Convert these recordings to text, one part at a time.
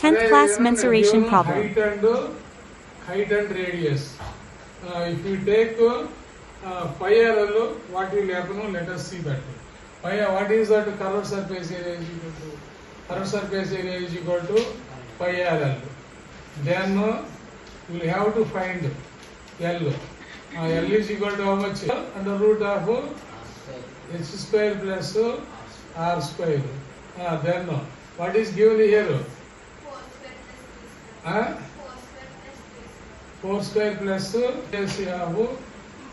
10th class mensuration problem. Height and radius. If you take pi RL, what will happen? Let us see that. What is that? Curved surface area is equal to pi RL. Then you will have to find L. L is equal to how much? Under root of h square plus r square. Then what is given here? 4 square plus of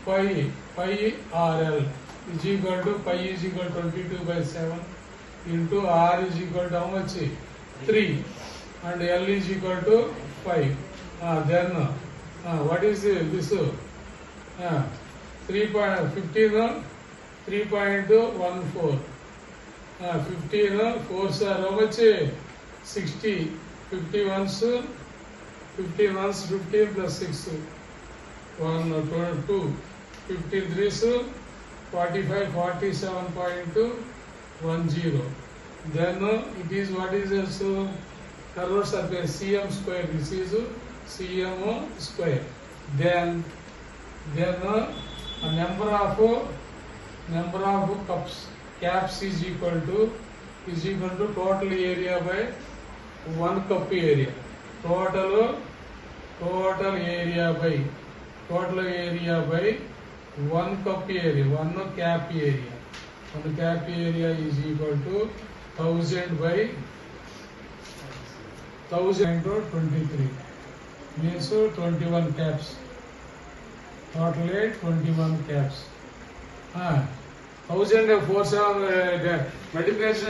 pi RL is equal to pi is equal to 22/7 into r is equal to how much? 3 and L is equal to 5. Then what is this? 3.14. 15 4s are how much? 60. 15 plus 6 1 2 53 45 47.10. Then it is what is also curved surface cm square. This is cm square. Then a number of caps is equal to total area by 1 cup area. Total area by 1 cup area, 1 cap area. 1 cap area is equal to 1000 by 1000.23 means 21 caps. Total 21 caps. 1047 multiplication